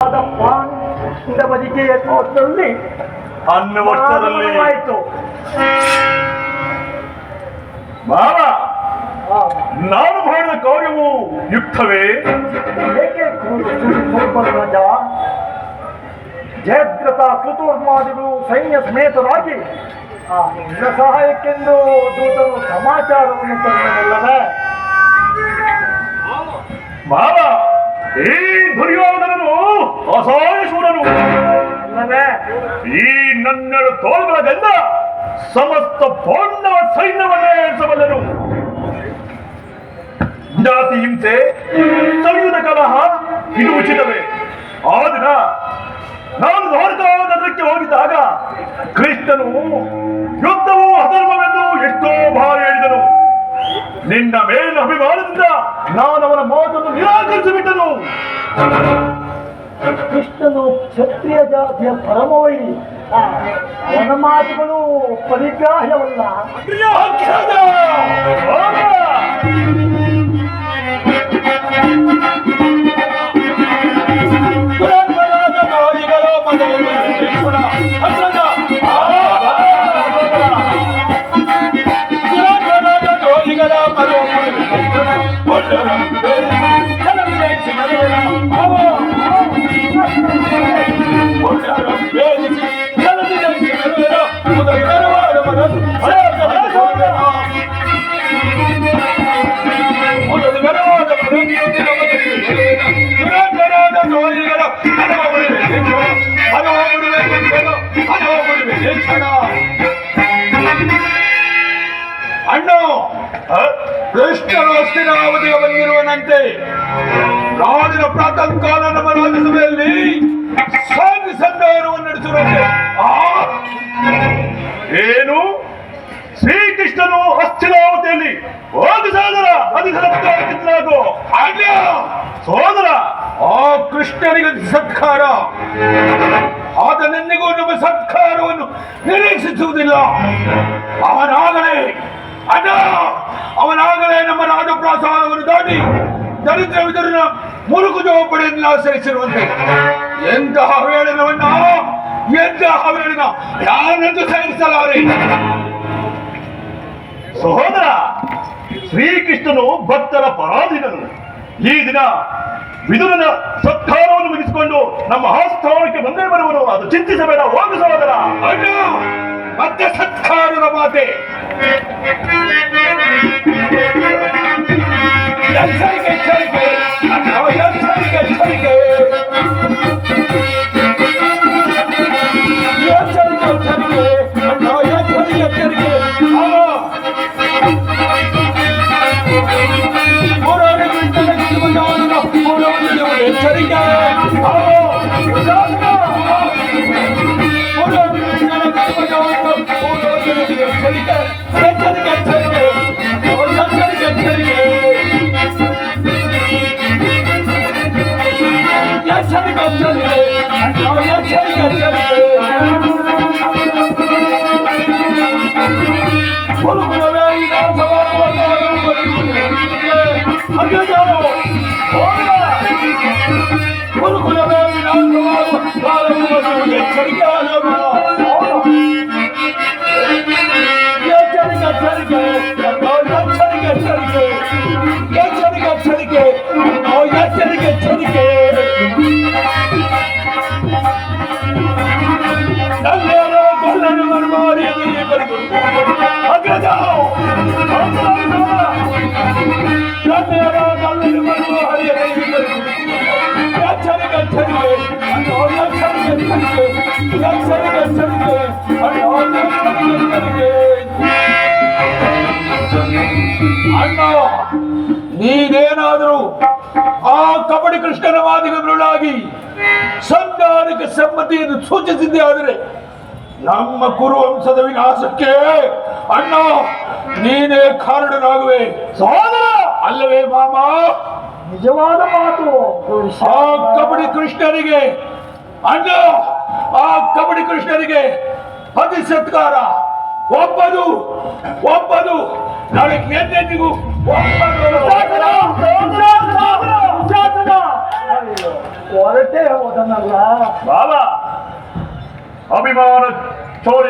ರುಚಿಯಾದ ಪಾಂಡ ಬದಿಗೆ ಎನ್ನುವಷ್ಟರಲ್ಲಿ ಅನ್ನುವಷ್ಟರಲ್ಲಿ ಆಯಿತು. ಮಾವ, ನಾನು ಮಾಡಿದ ಕಾರ್ಯವು ಯುಕ್ತವೇ? ಏಕೆ ರಾಜ? ಜಯದ್ರಥ ಕೃತೋರ್ಮಾದಿಗಳು ಸೈನ್ಯ ಸಮೇತರಾಗಿ ನಿನ್ನ ಸಹಾಯಕ್ಕೆಂದು ದೂತರು ಸಮಾಚಾರವನ್ನು ತಂದನಲ್ಲವೇ? ಮಾವ, ಈ ದುರ್ಯೋಧನನು ಅಸಹಾಯ ಶೂರನು ಅಲ್ಲವೇ? ಈ ನನ್ನೆರಡು ತೋಳುಗಳಿಂದ ಸಮಸ್ತ ಪಾಂಡವ ಸೈನ್ಯವನ್ನೇ ಎರಿಸಬಲ್ಲನು. ಜಾತಿ ಹಿಂಸೆ, ಸಂಯುಧ ಕಲಹ ಇದು ಉಚಿತವೇ. ಆ ದಿನ ನಾನು ದ್ವಾರಕಾನಗರಕ್ಕೆ ಹೋಗಿದ್ದಾಗ ಕೃಷ್ಣನು ಯುದ್ಧವು ಅಧರ್ಮವೆಂದು ಎಷ್ಟೋ ಬಾರಿ ಹೇಳಿದನು. ನಿನ್ನ ಮೇಲಿನ ಅಭಿಮಾನದಿಂದ ನಾನು ಅವನ ಮಾತನ್ನು ನಿರಾಕರಿಸಿಬಿಟ್ಟನು. ಕೃಷ್ಣನು ಕ್ಷತ್ರಿಯ ಜಾತಿಯ ಪರಮವೈರಿ. ಅವನ ಮಾತುಗಳು ಪರಿಗ್ರಾಹ್ಯವಲ್ಲ. ಅಣ್ಣು, ಕೃಷ್ಣನು ಹಸ್ತಿನಾವತಿಗೆ ಬಂದಿರುವನಂತೆ. ರಾಜನ ಪ್ರಾತಃ ಕಾಲ ನಮ್ಮ ರಾಜ್ಯಸಭೆಯಲ್ಲಿ ಶಾಂತಿ ಸಂಧಾನವನ್ನು ನಡೆಸುವಂತೆ. ಏನು? ಶ್ರೀಕೃಷ್ಣನು ಹಸ್ತಿನಾವತಿಯಲ್ಲಿ ಹೋಗಿ ಸೋದರ ಅಧಿಕಾರಾಗೋ ಸೋದರ. ಆ ಕೃಷ್ಣನಿಗೆ ಸತ್ಕಾರ, ಆತನೆಂದಿಗೂ ನಮ್ಮ ಸತ್ಕಾರವನ್ನು ನಿರೀಕ್ಷಿಸುವುದಿಲ್ಲ. ಅವನಾಗಲೇ ನಮ್ಮ ರಾಜಪ್ರಾಸಾದವನ್ನು ದಾಟಿ ದರಿದ್ರ ವಿದುರನ ಮುರುಕು ಜೋಪಡಿಯನ್ನು ಆಚರಿಸಿರುವಂತೆ. ಎಂತಹ ವೇಳನವನ್ನ ಯಾರನ್ನೂ ಸಹಿಸಲಾರೆ. ಸಹೋದರ, ಶ್ರೀಕೃಷ್ಣನು ಭಕ್ತರ ಪರಾಧೀನನು. ಈ ದಿನ ವಿದುರನ ಸತ್ಕಾರವನ್ನು ಮುಗಿಸಿಕೊಂಡು ನಮ್ಮ ಆಸ್ಥಾನಕ್ಕೆ ಬಂದೇ ಬರುವನು. ಅದು ಚಿಂತಿಸಬೇಡ, ಹೋಗು ಸಹೋದರ. ಮತ್ತೆ ಸತ್ಕಾರದ ಮಾತೆ. ಎಚ್ಚರಿಕೆ ಎಚ್ಚರಿಕೆ ಎಚ್ಚರಿಕೆ ಎಚ್ಚರಿಕೆ ಅಣ್ಣ, ನೀನೇನಾದರೂ ಆ ಕಪಟಿ ಕೃಷ್ಣನ ಮಾದಿಗರುಳಾಗಿ ಸಂಧಾನಕ್ಕೆ ಸಮ್ಮತಿಯನ್ನು ಸೂಚಿಸಿದ್ದೆ ಆದರೆ ನಮ್ಮ ಕುರುವಂಶದ ವಿನಾಶಕ್ಕೆ ಅಣ್ಣ ನೀನೇ ಕಾರಣನಾಗುವೆ. ಸಹೋದರ ಅಲ್ಲವೇ ಮಾಮ? ನಿಜವಾದ ಮಾತು. ಆ ಕಪಟಿ ಕೃಷ್ಣನಿಗೆ ಅಣ್ಣ, ಆ ಕಪಟಿ ಕೃಷ್ಣನಿಗೆ ಅತಿ ಸತ್ಕಾರ ಒಪ್ಪದು ನನಗೆ ಎಂದೆಂದಿಗೂ ಒಪ್ಪದು. ಅಯ್ಯೋ, ಹೊರಟೇ ಹೋದನಲ್ಲ. ಬಾಬಾ ಅಭಿಮಾನ ಚೌರ್ಯ